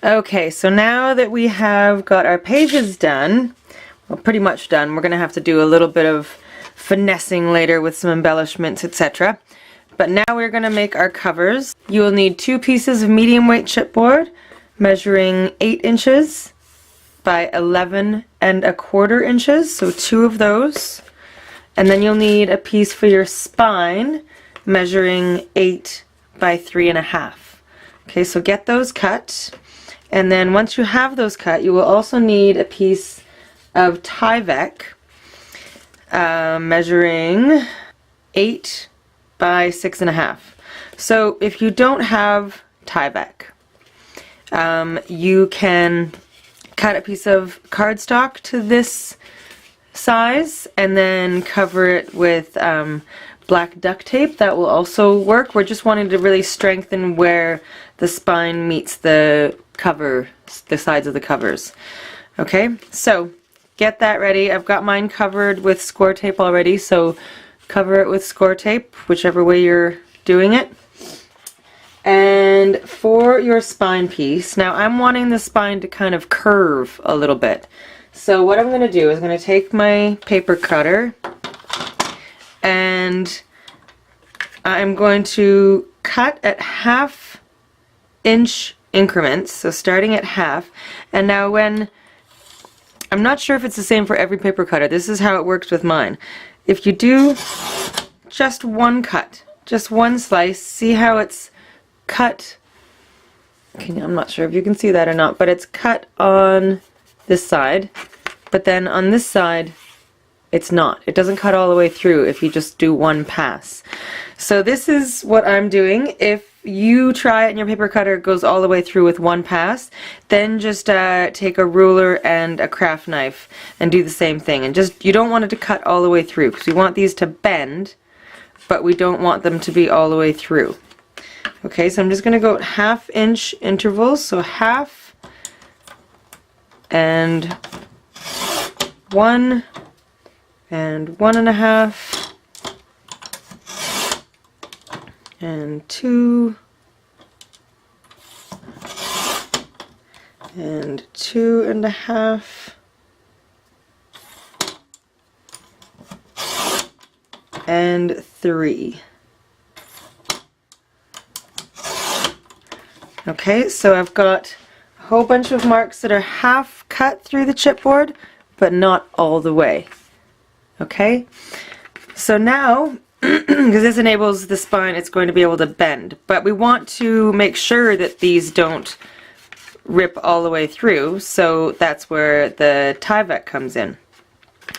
Okay, so now that we have got our pages done, well, pretty much done, we're going to have to do a little bit of finessing later with some embellishments, etc. But now we're going to make our covers. You will need 2 pieces of medium weight chipboard measuring 8 inches by 11¼ inches, so 2 of those. And then you'll need a piece for your spine measuring 8 by 3½. Okay, so get those cut. And then once you have those cut, you will also need a piece of Tyvek measuring 8 by 6½. So if you don't have Tyvek, you can cut a piece of cardstock to this size and then cover it with black duct tape. That will also work. We're just wanting to really strengthen where the spine meets the cover, the sides of the covers. Okay, so get that ready. I've got mine covered with score tape already, so cover it with score tape, whichever way you're doing it. And for your spine piece, now I'm wanting the spine to kind of curve a little bit. So what I'm going to do is I'm going to take my paper cutter and I'm going to cut at 1/2 inch increments, so starting at half. And now I'm not sure if it's the same for every paper cutter. This is how it works with mine. If you do just one cut, just one slice, see how it's cut. I'm not sure if you can see that or not, but it's cut on this side, but then on this side it's not. It doesn't cut all the way through if you just do one pass. So this is what I'm doing. If you try it and your paper cutter goes all the way through with one pass, then just take a ruler and a craft knife and do the same thing. And just, you don't want it to cut all the way through because we want these to bend, but we don't want them to be all the way through. Okay, so I'm just going to go at 1/2 inch intervals, so 1/2 and 1 and 1½. And 2 and 2½, and 3. Okay, so I've got a whole bunch of marks that are half cut through the chipboard, but not all the way. Okay, so now because this enables the spine, it's going to be able to bend, but we want to make sure that these don't rip all the way through, so that's where the Tyvek comes in.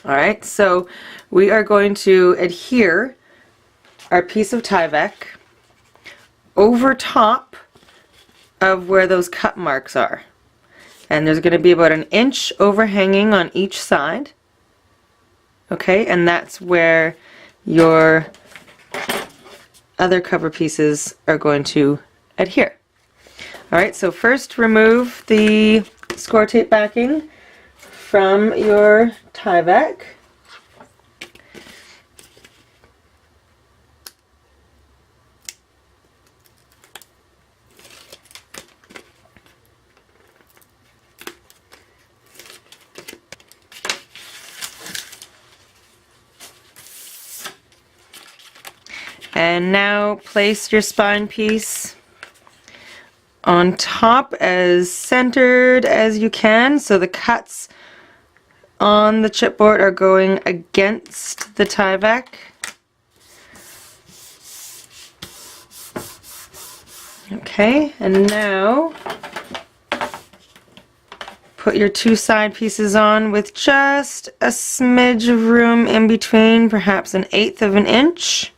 Alright, so we are going to adhere our piece of Tyvek over top of where those cut marks are, and there's going to be about 1 inch overhanging on each side. Okay, and that's where your other cover pieces are going to adhere. Alright, so first remove the score tape backing from your Tyvek. And now place your spine piece on top as centered as you can, so the cuts on the chipboard are going against the Tyvek. Okay, and now put your 2 side pieces on with just a smidge of room in between, perhaps 1/8 of an inch.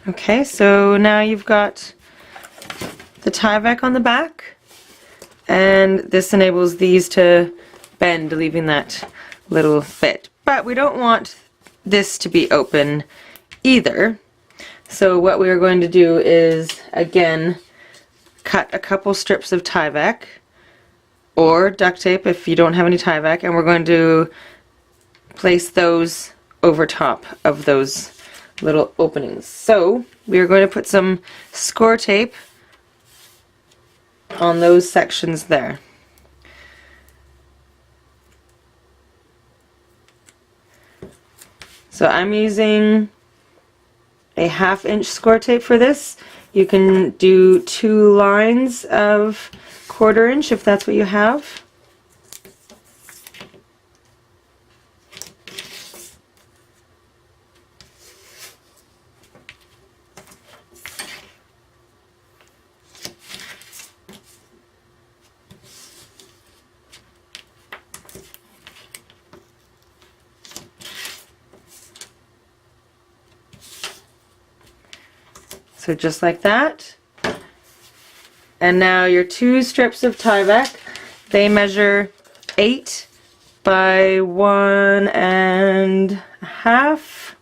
Okay, so now you've got the Tyvek on the back, and this enables these to bend, leaving that little bit. But we don't want this to be open either, so what we are going to do is, again, cut a couple strips of Tyvek or duct tape if you don't have any Tyvek, and we're going to place those over top of those little openings. So we are going to put some score tape on those sections there. So I'm using a 1/2 inch score tape for this. You can do 2 lines of 1/4 inch if that's what you have. So just like that. And now your 2 strips of Tyvek, they measure 8 by 1.5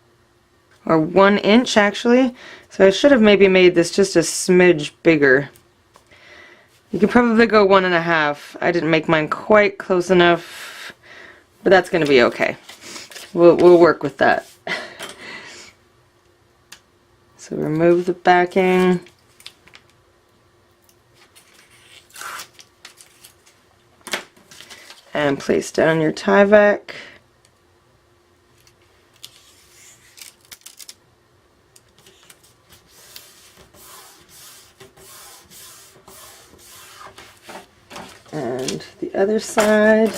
or 1 inch actually. So I should have maybe made this just a smidge bigger. You could probably go 1.5. I didn't make mine quite close enough, but that's going to be okay. We'll work with that. So remove the backing. And place down your Tyvek. And the other side.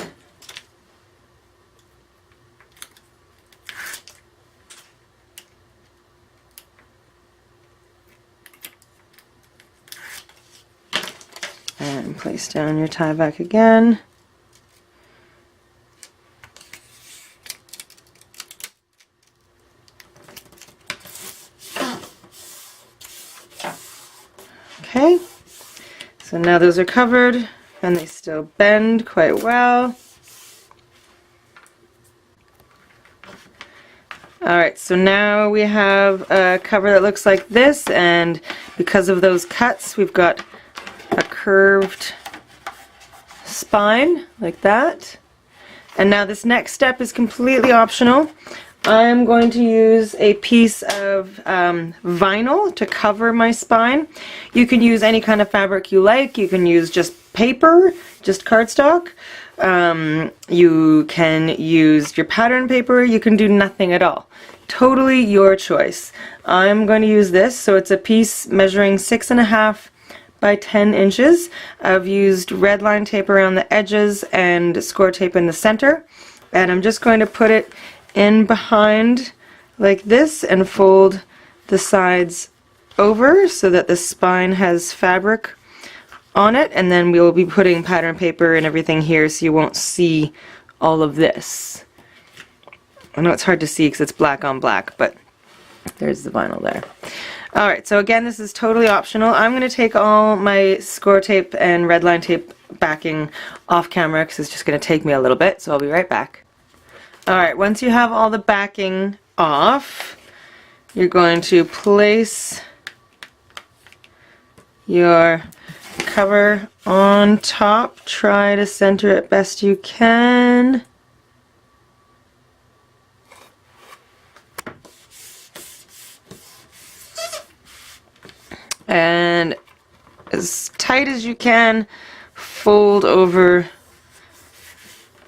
And place down your Tyvek again. Okay, so now those are covered and they still bend quite well. Alright, so now we have a cover that looks like this, and because of those cuts we've got a curved spine like that. And now this next step is completely optional. I'm going to use a piece of vinyl to cover my spine. You can use any kind of fabric you like. You can use just paper, just cardstock. You can use your pattern paper. You can do nothing at all. Totally your choice. I'm going to use this, so it's a piece measuring 6.5 by 10 inches. I've used red line tape around the edges and score tape in the center, and I'm just going to put it in behind like this and fold the sides over so that the spine has fabric on it, and then we will be putting pattern paper and everything here so you won't see all of this. I know it's hard to see because it's black on black, but there's the vinyl there. Alright, so again, this is totally optional. I'm going to take all my score tape and red line tape backing off camera because it's just going to take me a little bit, so I'll be right back. Alright, once you have all the backing off, you're going to place your cover on top. Try to center it best you can. And as tight as you can, fold over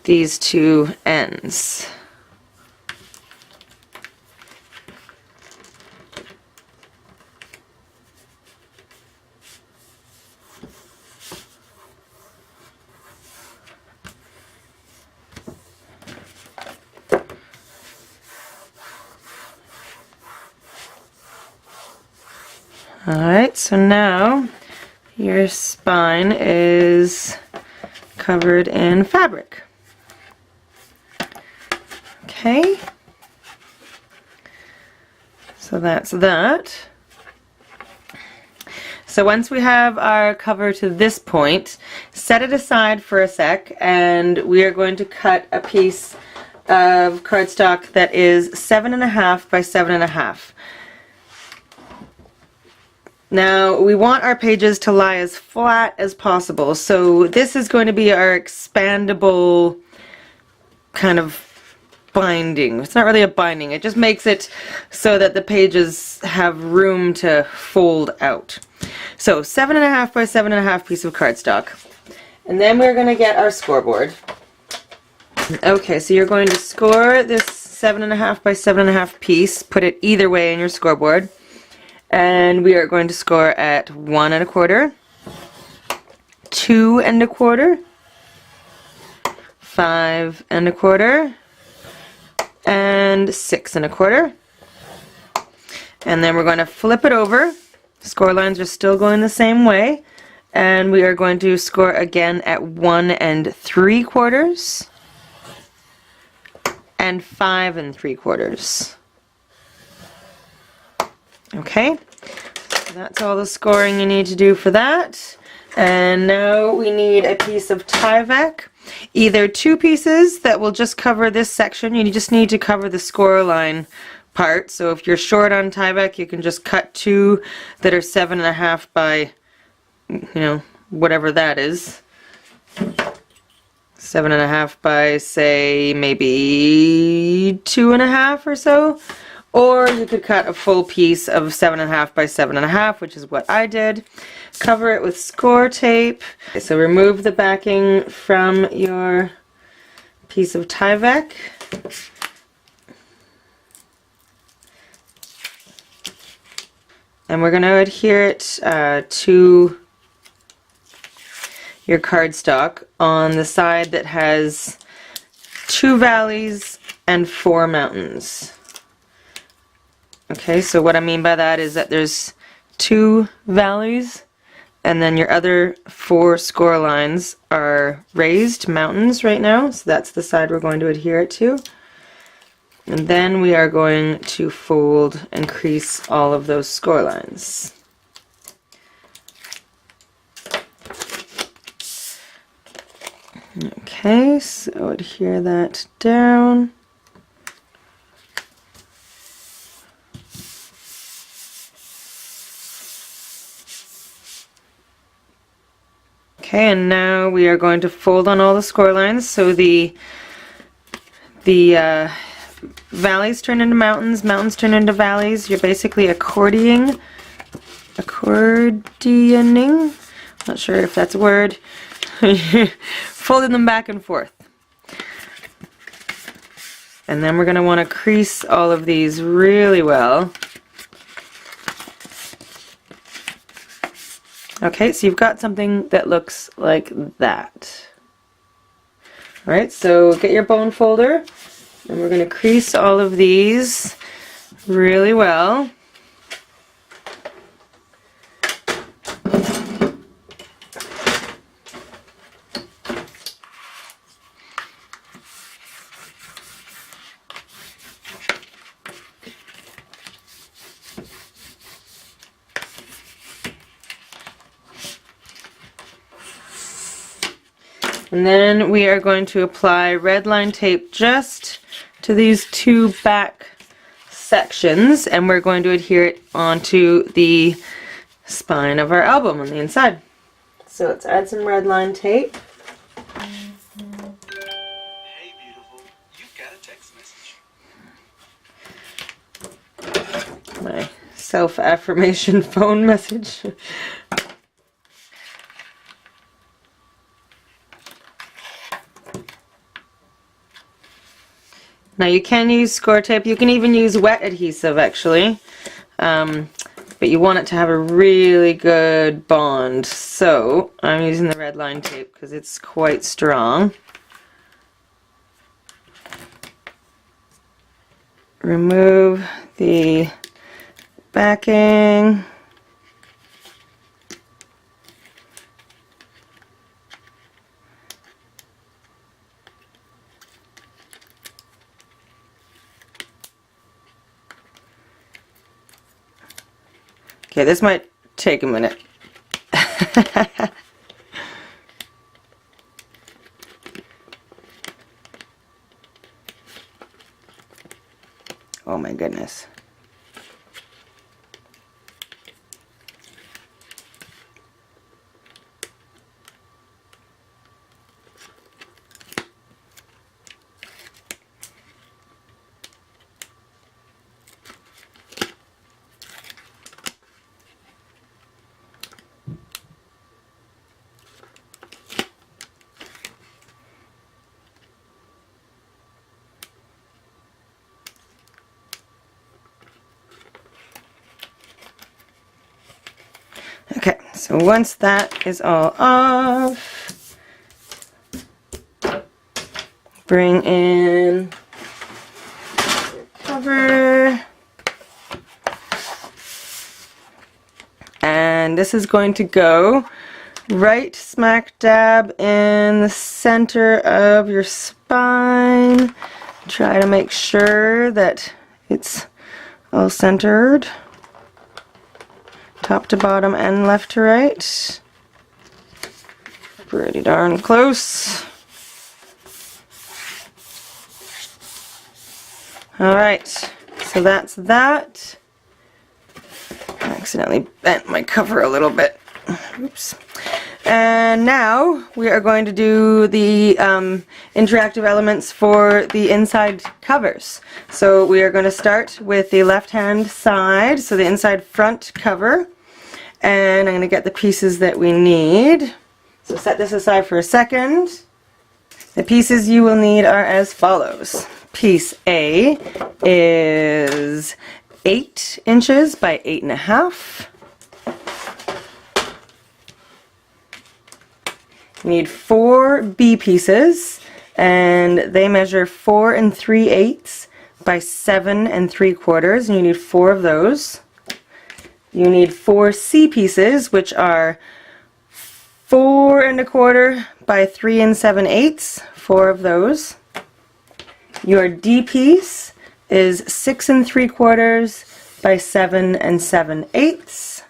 these 2 ends. Alright, so now your spine is covered in fabric. Okay, so that's that. So once we have our cover to this point, set it aside for a sec, and we are going to cut a piece of cardstock that is 7.5 by 7.5. Now we want our pages to lie as flat as possible, so this is going to be our expandable kind of binding. It's not really a binding, it just makes it so that the pages have room to fold out. So 7.5 by 7.5 piece of cardstock. And then we're going to get our scoreboard. Okay, so you're going to score this 7.5 by 7.5 piece, put it either way in your scoreboard. And we are going to score at 1 1/4, 2 1/4, 5 1/4, and 6 1/4. And then we're going to flip it over. Score lines are still going the same way. And we are going to score again at 1 3/4 and 5 3/4. Okay, so that's all the scoring you need to do for that. And now we need a piece of Tyvek, either 2 pieces that will just cover this section. You just need to cover the score line part. So if you're short on Tyvek, you can just cut 2 that are 7.5 by, you know, whatever that is. 7.5 by, say, maybe 2.5 or so. Or you could cut a full piece of 7.5 by 7.5, which is what I did. Cover it with score tape. Okay, so remove the backing from your piece of Tyvek. And we're going to adhere it to your cardstock on the side that has 2 valleys and 4 mountains. Okay, so what I mean by that is that there's 2 valleys, and then your other 4 score lines are raised mountains right now, so that's the side we're going to adhere it to. And then we are going to fold and crease all of those score lines. Okay, so adhere that down. Okay, and now we are going to fold on all the score lines. So the valleys turn into mountains, mountains turn into valleys. You're basically accordioning. Not sure if that's a word. Folding them back and forth. And then we're going to want to crease all of these really well. Okay, so you've got something that looks like that. Alright, so get your bone folder, and we're going to crease all of these really well. And then we are going to apply red line tape just to these 2 back sections, and we're going to adhere it onto the spine of our album on the inside. So let's add some red line tape. Hey beautiful, you've got a text message. My self-affirmation phone message. Now you can use score tape, you can even use wet adhesive actually, but you want it to have a really good bond. So I'm using the red line tape because it's quite strong. Remove the backing. Okay, this might take a minute. Oh my goodness. So once that is all off, bring in your cover. And this is going to go right smack dab in the center of your spine. Try to make sure that it's all centered, top to bottom and left to right. Pretty darn close. Alright, so that's that. I accidentally bent my cover a little bit. Oops. And now we are going to do the interactive elements for the inside covers. So we are going to start with the left-hand side, so the inside front cover. And I'm going to get the pieces that we need. So set this aside for a second. The pieces you will need are as follows. Piece A is 8 inches by 8.5. You need 4 B pieces, and they measure 4 3/8 by 7 3/4, and you need 4 of those. You need 4 C pieces, which are 4 1/4 by 3 7/8, 4 of those. Your D piece is 6 3/4 by 7 7/8.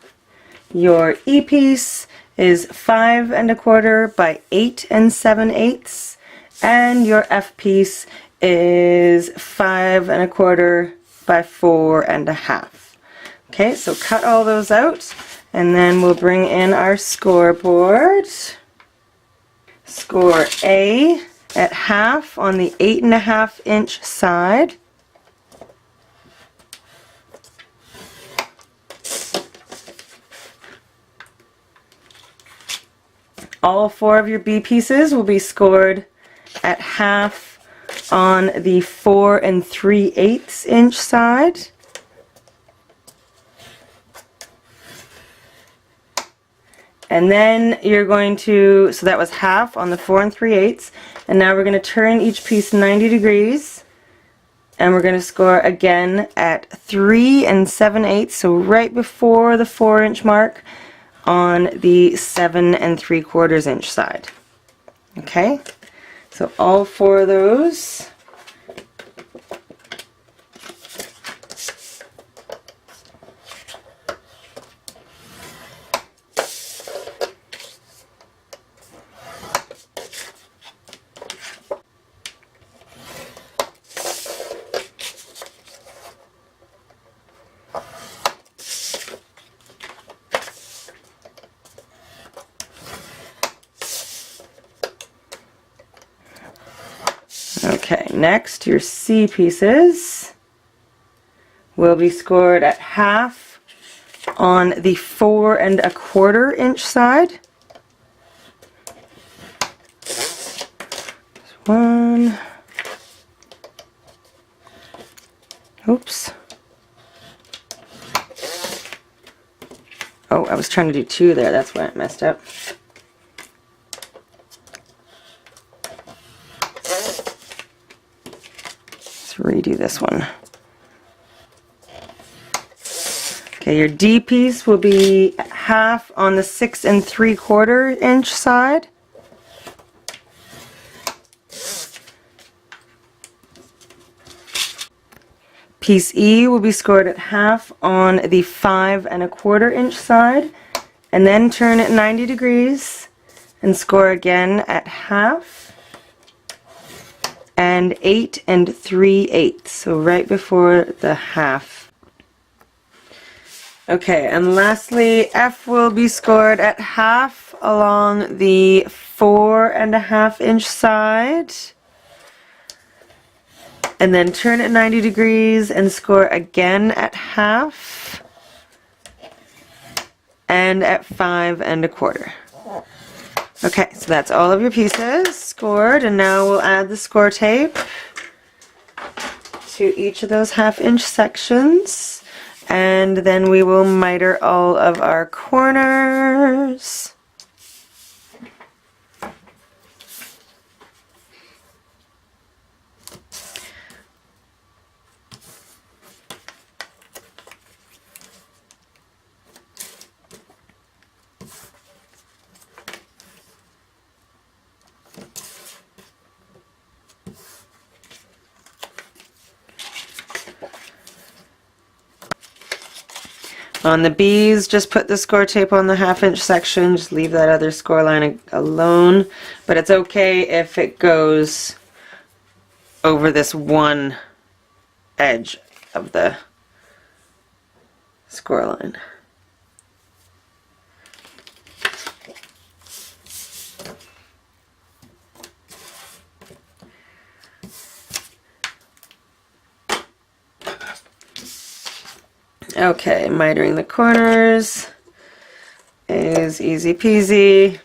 Your E piece is 5 1/4 by 8 7/8, and your F piece is 5 1/4 by 4 1/2. Okay, so cut all those out, and then we'll bring in our scoreboard. Score A at half on the 8.5 inch side. All 4 of your B pieces will be scored at half on the 4 3/8 inch side. And then you're going to, so that was half on the 4 3/8, and now we're going to turn each piece 90 degrees, and we're going to score again at 3 7/8, so right before the 4 inch mark on the 7 3/4 inch side. Okay, so all 4 of those. Okay, next your C pieces will be scored at half on the 4 1/4 inch side. There's 1. Oops. Oh, I was trying to do 2 there, that's why I messed up. Redo this one. Okay, your D piece will be half on the 6 3/4 inch side. Piece E will be scored at half on the 5 1/4 inch side, and then turn it 90 degrees and score again at half. And 8 3/8, so right before the half. Okay, and lastly, F will be scored at half along the 4 1/2 inch side, and then turn it 90 degrees and score again at half, and at 5 1/4. Okay, so that's all of your pieces scored, and now we'll add the score tape to each of those 1/2 inch sections. And then we will miter all of our corners. On the B's, just put the score tape on the 1/2 inch section, just leave that other score line alone, but it's okay if it goes over this one edge of the score line. Okay, mitering the corners is easy peasy.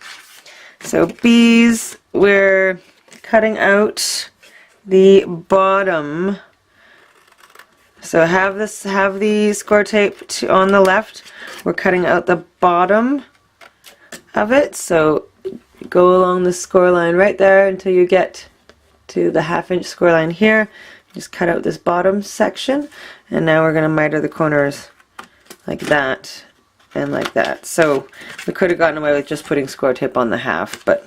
So B's, we're cutting out the bottom. So have the score tape on the left. We're cutting out the bottom of it. So go along the score line right there until you get to the 1/2 inch score line here. Just cut out this bottom section, and now we're going to miter the corners like that and like that. So we could have gotten away with just putting score tape on the 1/2, but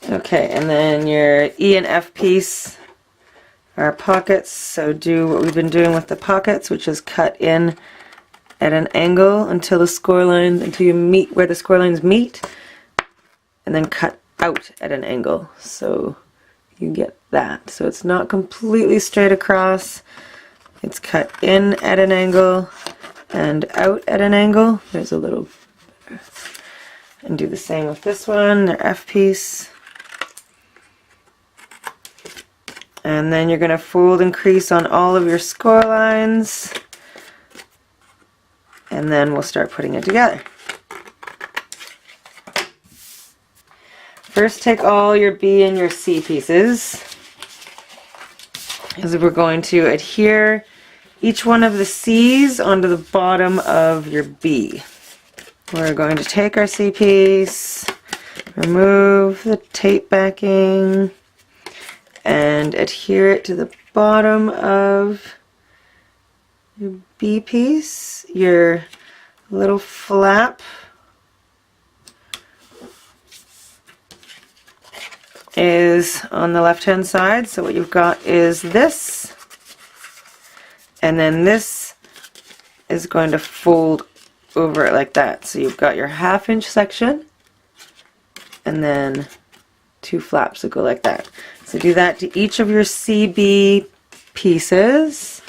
okay, and then your E and F piece are pockets, so do what we've been doing with the pockets, which is cut in at an angle until you meet where the score lines meet, and then cut out at an angle, so you get that. So it's not completely straight across, it's cut in at an angle and out at an angle. There's a little, and do the same with this one, their F piece. And then you're going to fold and crease on all of your score lines, and then we'll start putting it together. First, take all your B and your C pieces, as we're going to adhere each one of the C's onto the bottom of your B. We're going to take our C piece, remove the tape backing, and adhere it to the bottom of your B piece. Your little flap is on the left hand side, so what you've got is this, and then this is going to fold over it like that. So you've got your 1/2 inch section, and then 2 flaps that go like that. So do that to each of your CB pieces.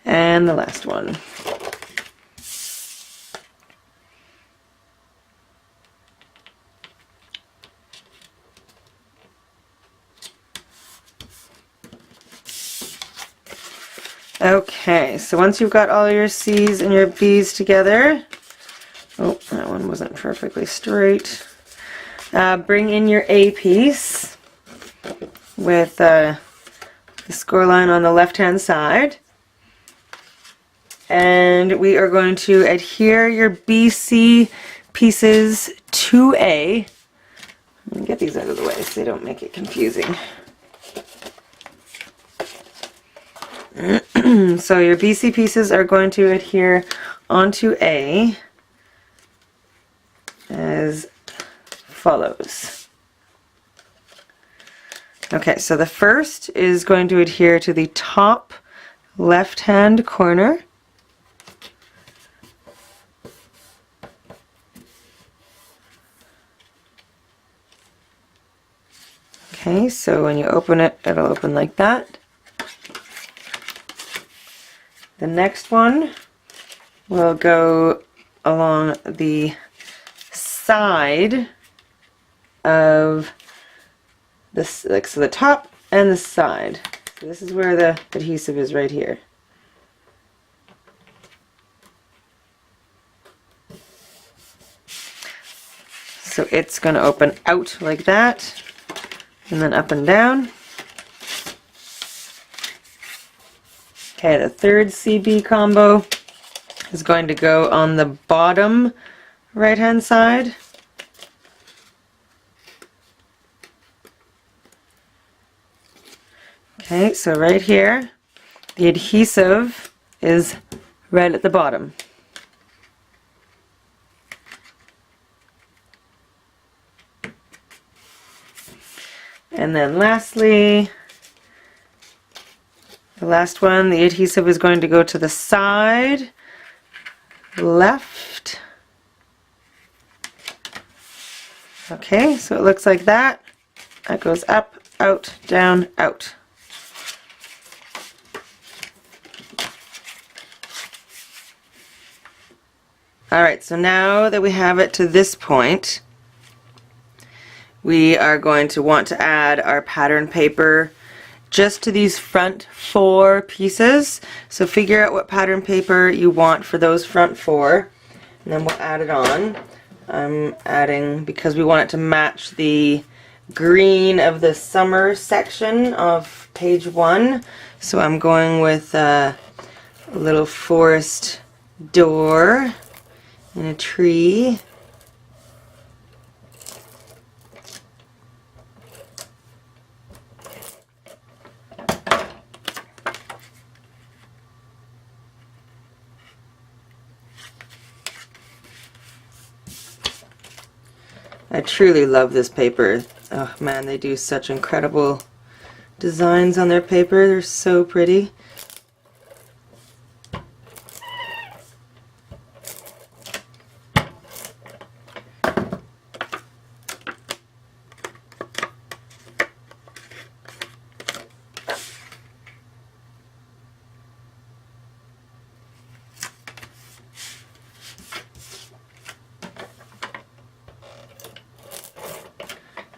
And the last one. Okay, so once you've got all your C's and your B's together, oh, that one wasn't perfectly straight. Bring in your A piece with the score line on the left-hand side. And we are going to adhere your BC pieces to A. Let me get these out of the way so they don't make it confusing. So your BC pieces are going to adhere onto A as follows. Okay, so the first is going to adhere to the top left-hand corner. Okay, so when you open it, it'll open like that. The next one will go along the side of this, like, so the top and the side. So this is where the adhesive is, right here. So it's going to open out like that, and then up and down. Okay, the third CB combo is going to go on the bottom right-hand side. Okay, so right here, the adhesive is right at the bottom. And then lastly, the last one, the adhesive is going to go to the side, left. Okay, so it looks like that. That goes up, out, down, out. Alright, so now that we have it to this point, we are going to want to add our pattern paper just to these front 4 pieces. So figure out what pattern paper you want for those front 4, and then we'll add it on. I'm adding, because we want it to match the green of the summer section of page 1, so I'm going with a little forest door and a tree. I truly love this paper. Oh man, they do such incredible designs on their paper. They're so pretty.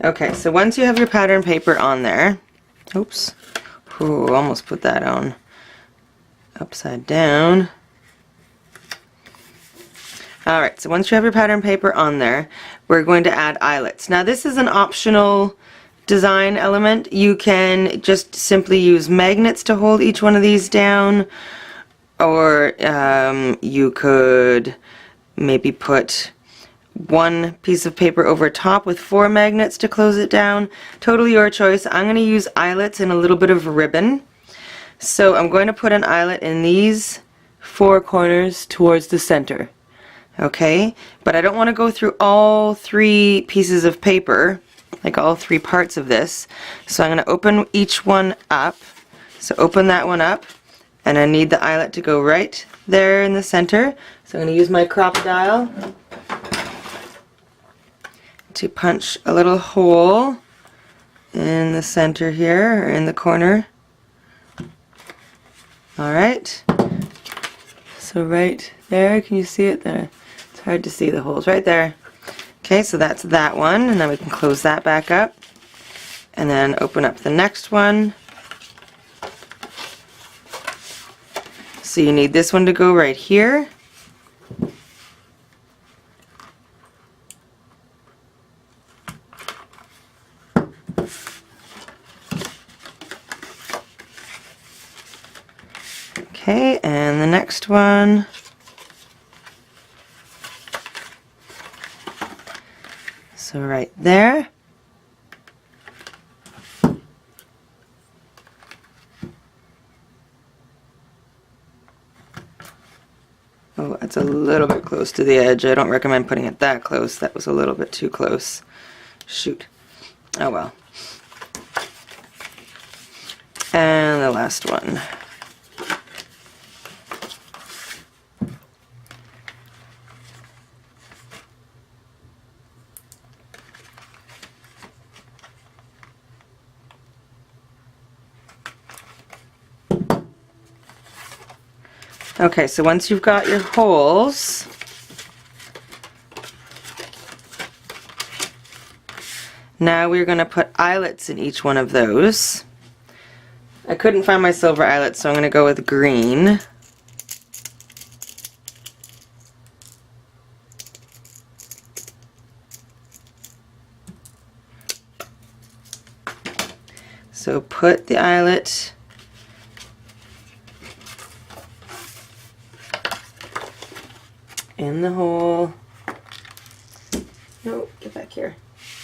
Okay, so once you have your pattern paper on there, oops, ooh, almost put that on upside down. Alright, so once you have your pattern paper on there, we're going to add eyelets. Now this is an optional design element. You can just simply use magnets to hold each one of these down, or you could maybe put one piece of paper over top with 4 magnets to close it down. Totally your choice. I'm going to use eyelets and a little bit of ribbon. So I'm going to put an eyelet in these 4 corners towards the center. Okay, but I don't want to go through all 3 pieces of paper, like all 3 parts of this. So I'm going to open each one up. So open that one up, and I need the eyelet to go right there in the center. So I'm going to use my crocodile to punch a little hole in the center here, or in the corner. Alright, So right there, can you see it there? It's hard to see the holes right there. Okay, so that's that one, and then we can close that back up. And then open up the next one. So you need this one to go right here. Okay, and the next one. So right there. Oh, that's a little bit close to the edge. I don't recommend putting it that close. That was a little bit too close. Shoot. Oh well. And the last one. Okay, so once you've got your holes, now we're going to put eyelets in each one of those. I couldn't find my silver eyelets, so I'm going to go with green. So put the eyelet in the hole. No, get back here.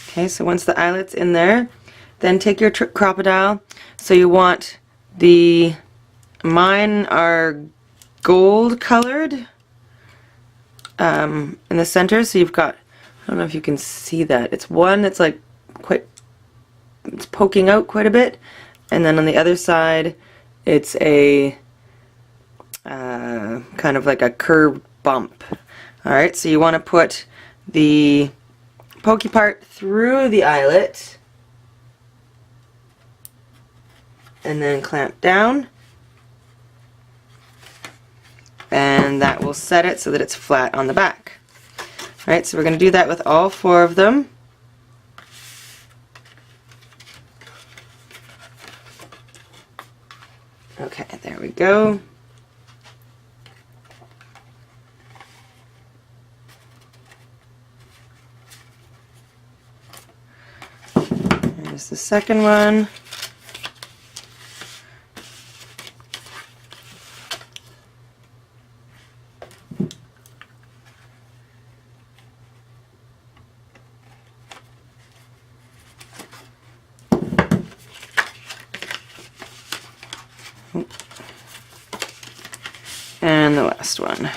Okay, so once the eyelet's in there, then take your crocodile. So you want mine are gold colored in the center. So you've got, I don't know if you can see that. It's one that's like it's poking out quite a bit, and then on the other side, it's a kind of like a curved bump. Alright, so you want to put the pokey part through the eyelet and then clamp down, and that will set it so that it's flat on the back. Alright, so we're going to do that with all 4 of them. Okay, there we go. Here's the second one. And the last one.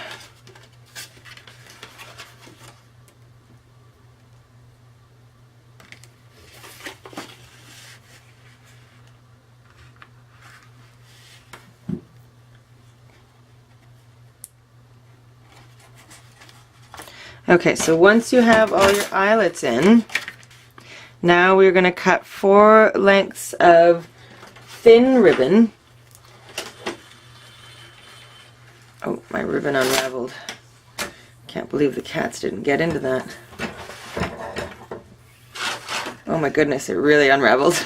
Okay, so once you have all your eyelets in, now we're going to cut 4 lengths of thin ribbon. Oh, my ribbon unraveled. Can't believe the cats didn't get into that. Oh my goodness, it really unraveled.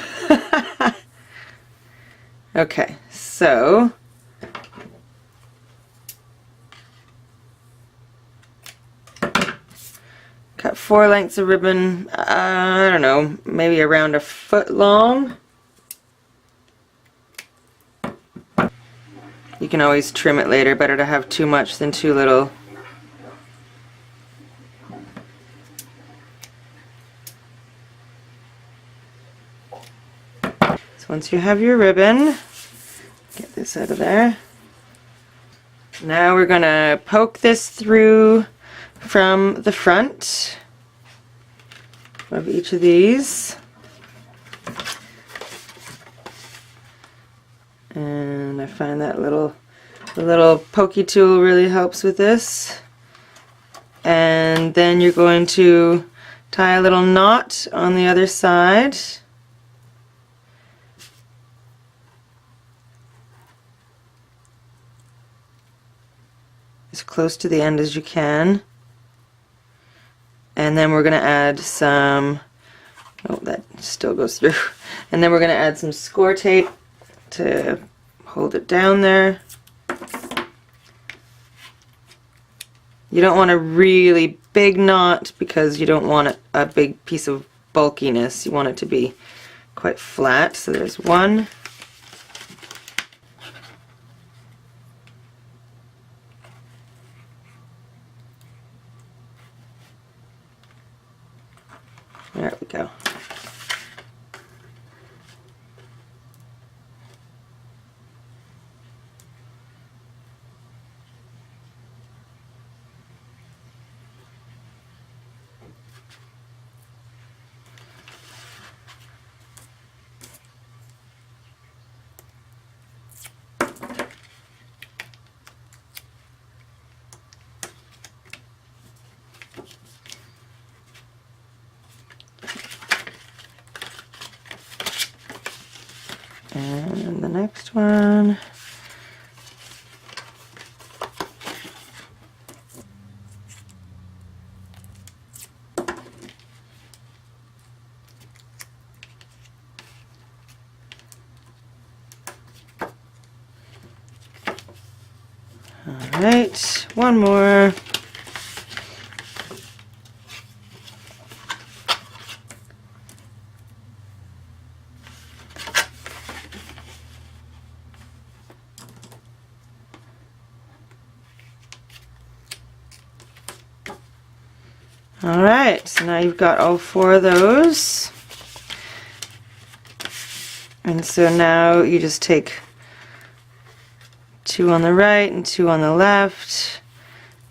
Okay, so cut 4 lengths of ribbon, I don't know, maybe around a foot long. You can always trim it later, better to have too much than too little. So once you have your ribbon, get this out of there. Now we're going to poke this through from the front of each of these. And I find that the little pokey tool really helps with this. And then you're going to tie a little knot on the other side. as close to the end as you can. And then we're going to add some, oh, that still goes through. And then we're going to add some score tape to hold it down there. You don't want a really big knot because you don't want a big piece of bulkiness. You want it to be quite flat. So there's one. There we go. And the next one. All right, one more. Alright, so now you've got all four of those. And so now you just take two on the right and two on the left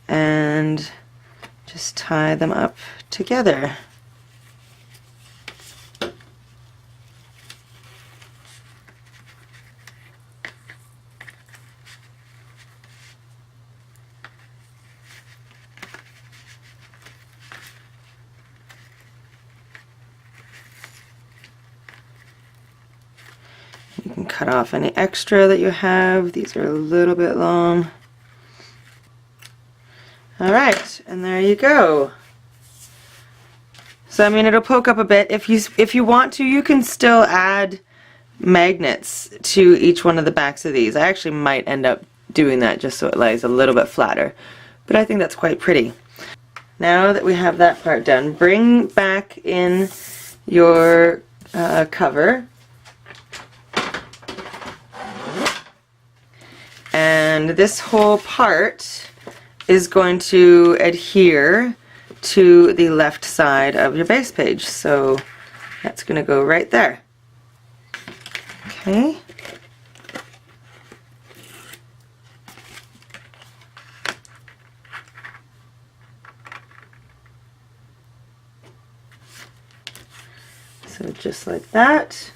and just tie them up together. You can cut off any extra that you have. These are a little bit long. Alright, and there you go. So I mean, it'll poke up a bit. If you want to, you can still add magnets to each one of the backs of these. I actually might end up doing that just so it lays a little bit flatter. But I think that's quite pretty. Now that we have that part done, bring back in your cover. And this whole part is going to adhere to the left side of your base page. So that's going to go right there. Okay. So just like that.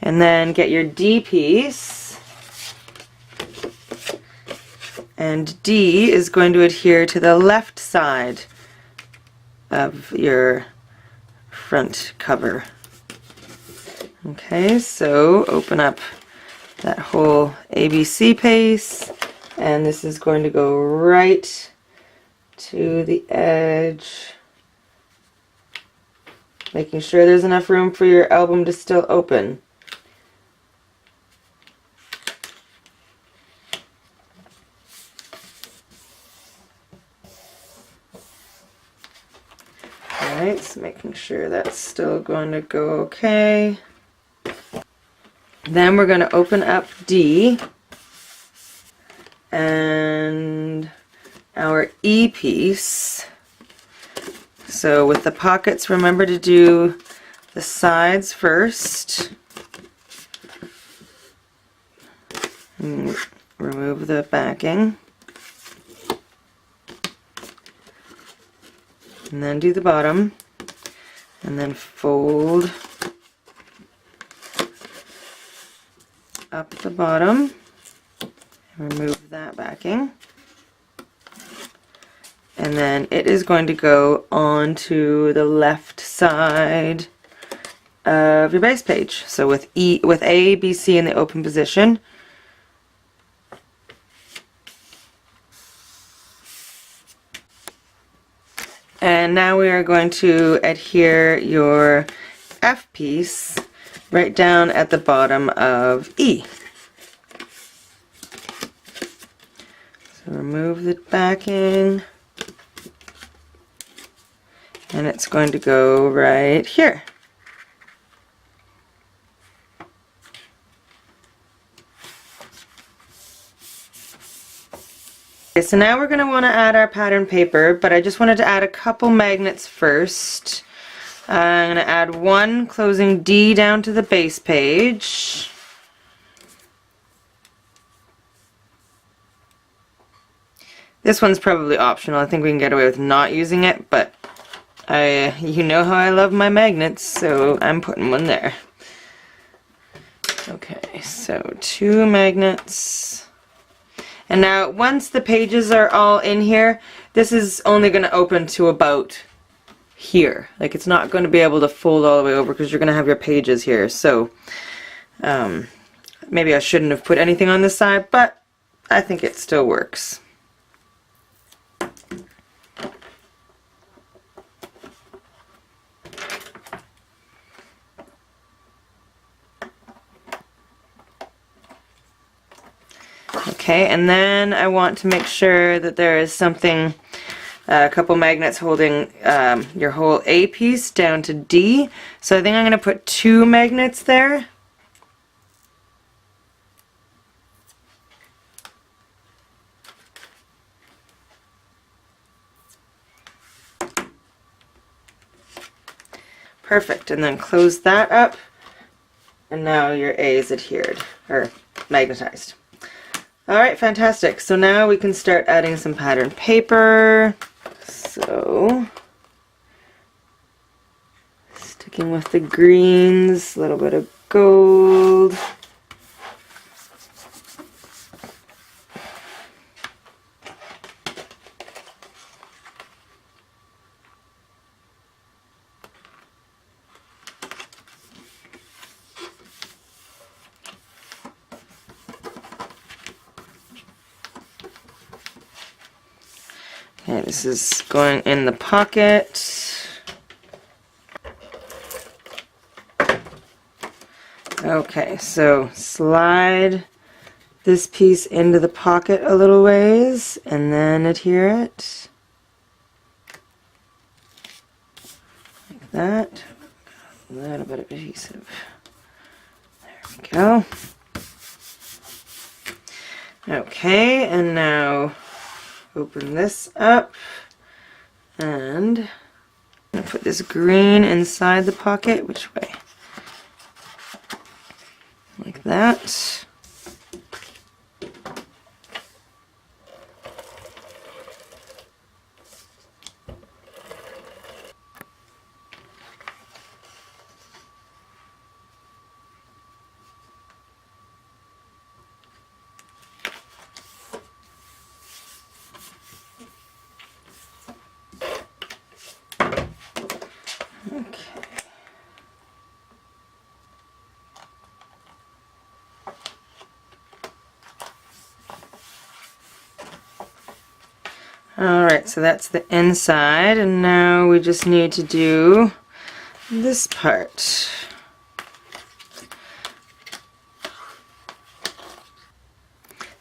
And then get your D piece, and D is going to adhere to the left side of your front cover. Okay, so open up that whole ABC piece, and this is going to go right to the edge, making sure there's enough room for your album to still open. Alright, so making sure that's still going to go okay. Then we're going to open up D and our E piece. So with the pockets, remember to do the sides first. And remove the backing. And then do the bottom, and then fold up the bottom, and remove that backing, and then it is going to go onto the left side of your base page. So with A, B, C in the open position, And now we are going to adhere your F piece right down at the bottom of E. So remove the backing, and it's going to go right here. Okay, so now we're going to want to add our pattern paper, but I just wanted to add a couple magnets first. I'm going to add one closing D down to the base page. This one's probably optional. I think we can get away with not using it, but you know how I love my magnets, so I'm putting one there. Okay, so 2 magnets. And now once the pages are all in here, this is only going to open to about here. Like, it's not going to be able to fold all the way over because you're going to have your pages here. So maybe I shouldn't have put anything on this side, but I think it still works. Okay, and then I want to make sure that there is something, a couple magnets holding your whole A piece down to D. So I think I'm going to put 2 magnets there. Perfect, and then close that up, and now your A is adhered, or magnetized. Alright, fantastic. So now we can start adding some pattern paper. So, sticking with the greens, a little bit of gold. Okay, this is going in the pocket. Okay, so slide this piece into the pocket a little ways and then adhere it. Like that. A little bit of adhesive. There we go. Okay, and now open this up, and I'm going to put this green inside the pocket. Which way? Like that. Alright, so that's the inside, and now we just need to do this part.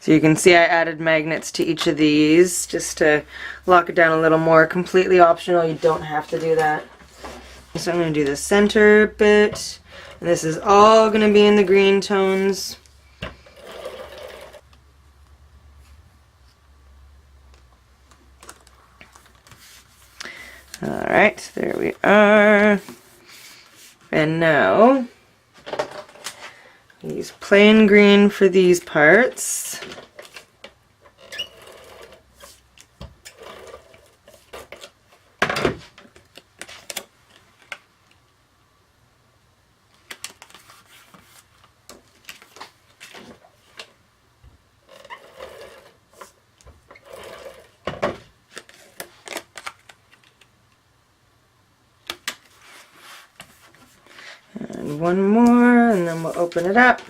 So you can see I added magnets to each of these just to lock it down a little more. Completely optional, you don't have to do that. So I'm going to do the center bit, and this is all going to be in the green tones. Alright, there we are. And now, use plain green for these parts. And one more, and then we'll open it up.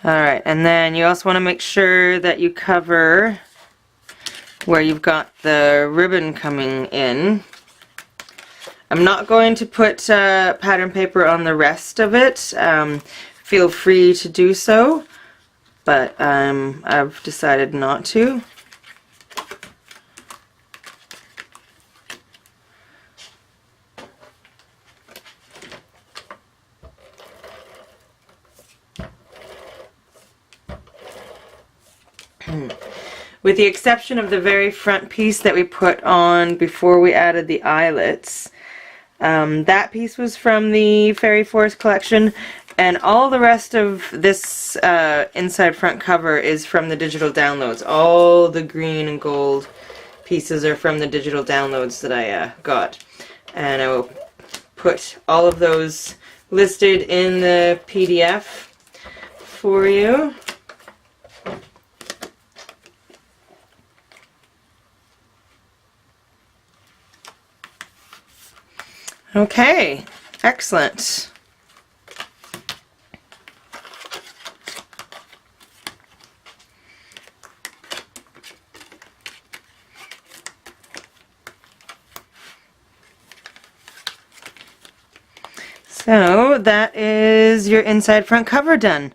Alright, and then you also want to make sure that you cover where you've got the ribbon coming in. I'm not going to put pattern paper on the rest of it. Feel free to do so, but I've decided not to. With the exception of the very front piece that we put on before we added the eyelets. That piece was from the Fairy Forest collection, and all the rest of this inside front cover is from the digital downloads. All the green and gold pieces are from the digital downloads that I got. And I will put all of those listed in the PDF for you. Okay, excellent. So that is your inside front cover done.